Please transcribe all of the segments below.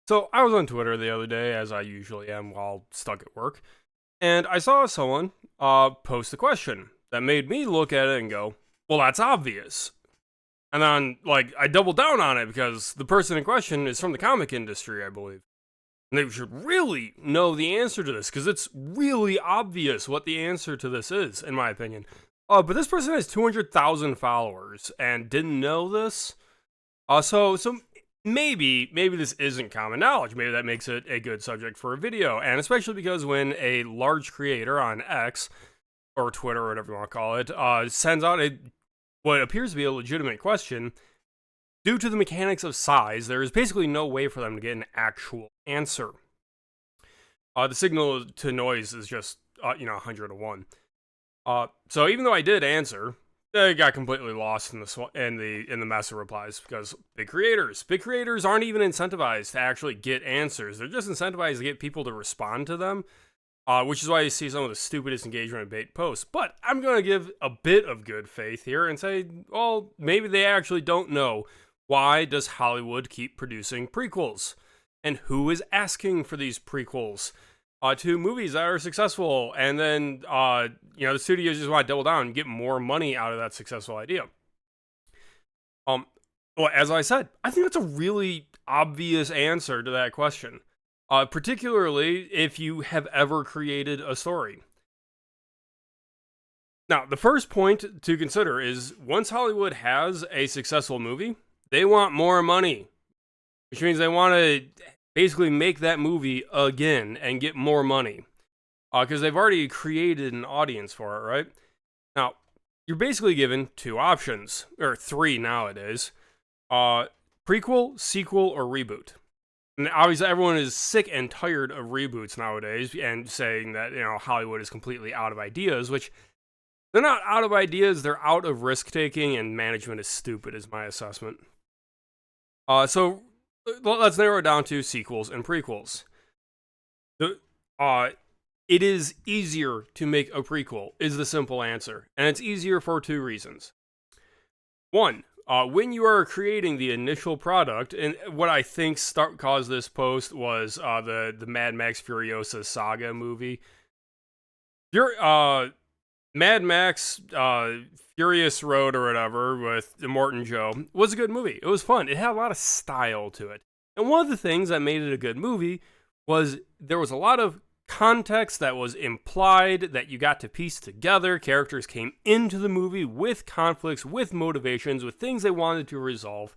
So I was on Twitter the other day, as I usually am while stuck at work, and I saw someone post a question that made me look at it and go, "Well, that's obvious." And then, I doubled down on it because the person in question is from the comic industry, I believe, and they should really know the answer to this because it's really obvious what the answer to this is, in my opinion. But this person has 200,000 followers and didn't know this. So maybe this isn't common knowledge. Maybe that makes it a good subject for a video, and especially because when a large creator on X or Twitter or whatever you want to call it sends out what appears to be a legitimate question, due to the mechanics of size, there is basically no way for them to get an actual answer. The signal to noise is just 100 to 1. So even though I did answer, I got completely lost in the mess of replies because big creators aren't even incentivized to actually get answers. They're just incentivized to get people to respond to them, which is why you see some of the stupidest engagement bait posts. But I'm going to give a bit of good faith here and say, well, maybe they actually don't know. Why does Hollywood keep producing prequels? And who is asking for these prequels to movies that are successful? And then, the studios just want to double down and get more money out of that successful idea. Well, as I said, I think that's a really obvious answer to that question. Particularly if you have ever created a story. Now, the first point to consider is once Hollywood has a successful movie, they want more money, which means they want to basically make that movie again and get more money because they've already created an audience for it, right? Now, you're basically given two options, or three nowadays: prequel, sequel, or reboot. And obviously, everyone is sick and tired of reboots nowadays and saying that Hollywood is completely out of ideas, which they're not out of ideas, they're out of risk taking, and management is stupid, is my assessment. So let's narrow it down to sequels and prequels. It is easier to make a prequel, is the simple answer. And it's easier for two reasons. One, when you are creating the initial product, and what I think caused this post was the MAD MAX FURIOSA saga movie. Mad Max Furious Road or whatever with Immortan Joe was a good movie. It was fun. It had a lot of style to it. And one of the things that made it a good movie was there was a lot of context that was implied that you got to piece together. Characters came into the movie with conflicts, with motivations, with things they wanted to resolve.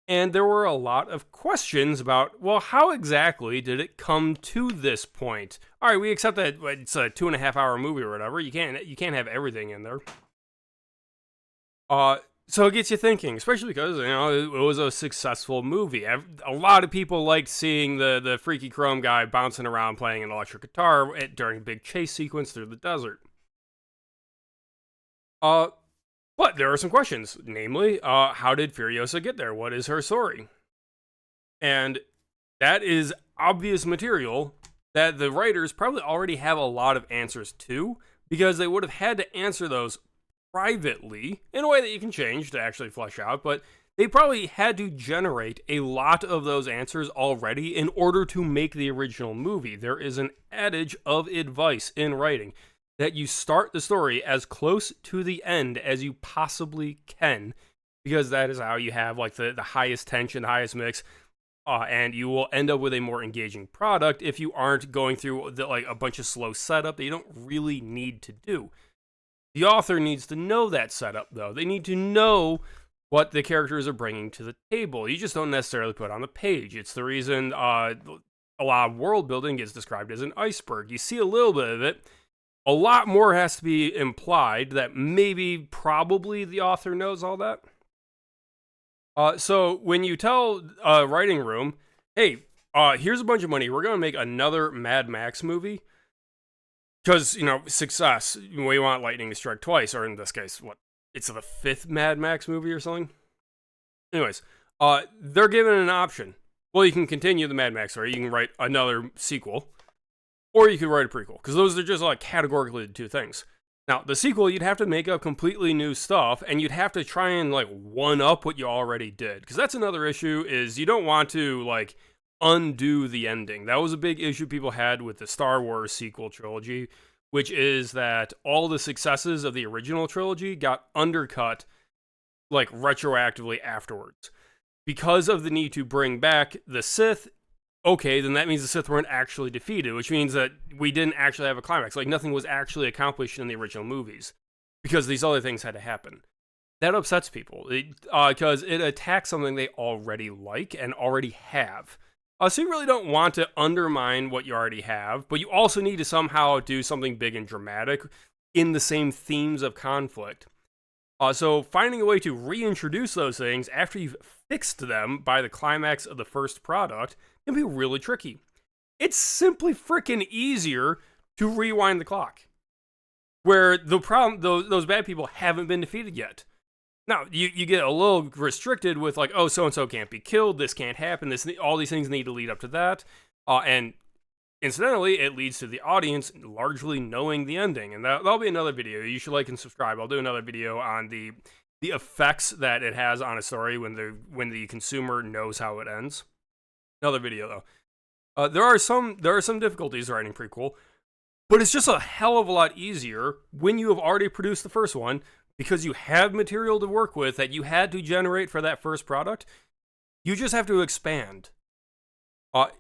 And there were a lot of questions about, well, how exactly did it come to this point? All right, we accept that it's a 2.5-hour movie or whatever. You can't have everything in there. So it gets you thinking, especially because it was a successful movie. A lot of people liked seeing the freaky chrome guy bouncing around playing an electric guitar during a big chase sequence through the desert. But there are some questions, namely, how did Furiosa get there? What is her story? And that is obvious material that the writers probably already have a lot of answers to, because they would have had to answer those privately in a way that you can change to actually flesh out, but they probably had to generate a lot of those answers already in order to make the original movie. There is an adage of advice in writing that you start the story as close to the end as you possibly can, because that is how you have the highest tension, the highest mix, and you will end up with a more engaging product if you aren't going through a bunch of slow setup that you don't really need to do. The author needs to know that setup, though. They need to know what the characters are bringing to the table. You just don't necessarily put it on the page. It's the reason a lot of world building gets described as an iceberg. You see a little bit of it. A lot more has to be implied that probably the author knows all that. So when you tell a writing room, hey, here's a bunch of money, we're going to make another Mad Max movie, because, success, we want lightning to strike twice, or in this case, it's the 5th Mad Max movie or something? Anyways, they're given an option. Well, you can continue the Mad Max story, you can write another sequel, or you could write a prequel, because those are just categorically the two things. Now, the sequel, you'd have to make up completely new stuff, and you'd have to try and one-up what you already did, because that's another issue, is you don't want to undo the ending. That was a big issue people had with the Star Wars sequel trilogy, which is that all the successes of the original trilogy got undercut like retroactively afterwards. Because of the need to bring back the Sith, okay, then that means the Sith weren't actually defeated, which means that we didn't actually have a climax. Like, nothing was actually accomplished in the original movies because these other things had to happen. That upsets people because it attacks something they already like and already have. So you really don't want to undermine what you already have, but you also need to somehow do something big and dramatic in the same themes of conflict. So finding a way to reintroduce those things after you've fixed them by the climax of the first product can be really tricky. It's simply freaking easier to rewind the clock, where the problem, those bad people haven't been defeated yet. Now, you get a little restricted with like, oh, so-and-so can't be killed, this can't happen, all these things need to lead up to that. And incidentally, it leads to the audience largely knowing the ending. And that'll be another video. You should like and subscribe. I'll do another video on the effects that it has on a story when the consumer knows how it ends. Another video, though. There are some difficulties writing prequel, but it's just a hell of a lot easier when you have already produced the first one, because you have material to work with that you had to generate for that first product. You just have to expand.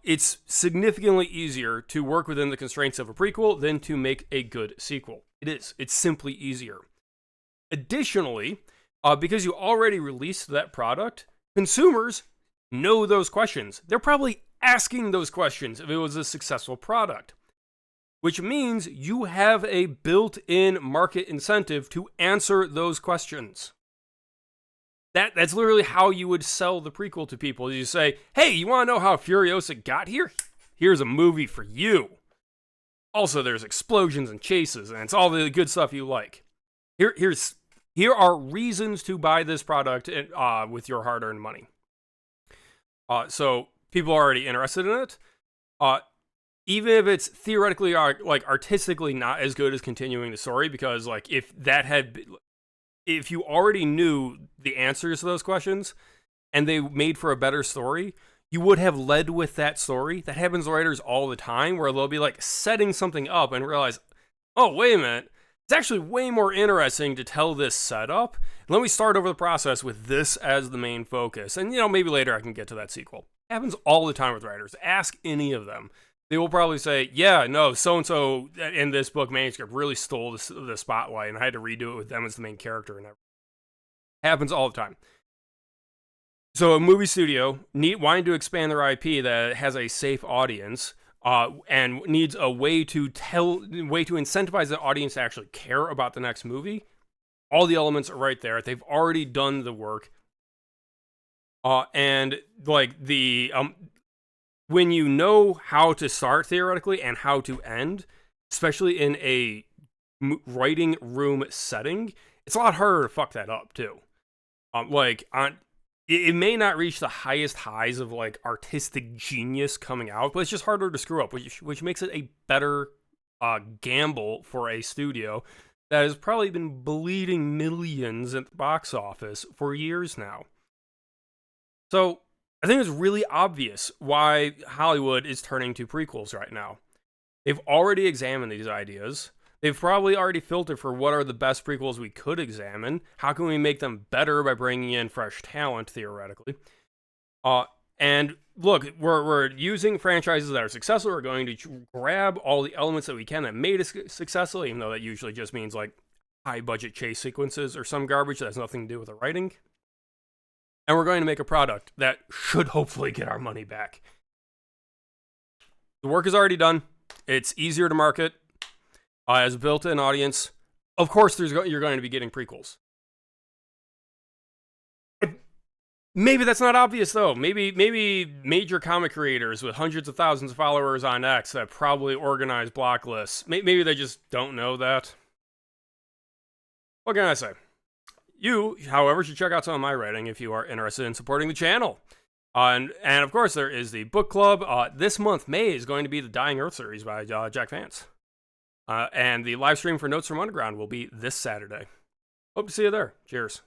It's significantly easier to work within the constraints of a prequel than to make a good sequel. It is. It's simply easier. Additionally, because you already released that product, consumers know those questions. They're probably asking those questions if it was a successful product, which means you have a built-in market incentive to answer those questions. That's literally how you would sell the prequel to people. You say, hey, you want to know how Furiosa got here? Here's a movie for you. Also, there's explosions and chases, and it's all the good stuff you like. Here are reasons to buy this product with your hard-earned money. So people are already interested in it. Even if it's theoretically, like, artistically not as good as continuing the story, because, like, if you already knew the answers to those questions and they made for a better story, you would have led with that story. That happens to writers all the time, where they'll be like setting something up and realize, oh, wait a minute, it's actually way more interesting to tell this setup. Let me start over the process with this as the main focus. And, maybe later I can get to that sequel. It happens all the time with writers. Ask any of them. They will probably say, yeah, no, so-and-so in this book manuscript really stole the spotlight, and I had to redo it with them as the main character and everything. Happens all the time. So a movie studio wanting to expand their IP that has a safe audience and needs a way to incentivize the audience to actually care about the next movie. All the elements are right there. They've already done the work. And like when you know how to start theoretically and how to end, especially in a writing room setting, it's a lot harder to fuck that up too. It may not reach the highest highs of like artistic genius coming out, but it's just harder to screw up, which makes it a better gamble for a studio that has probably been bleeding millions at the box office for years now. So I think it's really obvious why Hollywood is turning to prequels right now. They've already examined these ideas. They've probably already filtered for what are the best prequels we could examine. How can we make them better by bringing in fresh talent, theoretically? And look, we're using franchises that are successful. We're going to grab all the elements that we can that made us successful, even though that usually just means like high-budget chase sequences or some garbage that has nothing to do with the writing. And we're going to make a product that should hopefully get our money back. The work is already done. It's easier to market. As a built-in audience, of course you're going to be getting prequels. Maybe that's not obvious, though. Maybe major comic creators with hundreds of thousands of followers on X that probably organize block lists, maybe they just don't know that. What can I say? You, however, should check out some of my writing if you are interested in supporting the channel. And of course, there is the book club. This month, May, is going to be the Dying Earth series by Jack Vance. And the live stream for Notes from Underground will be this Saturday. Hope to see you there. Cheers.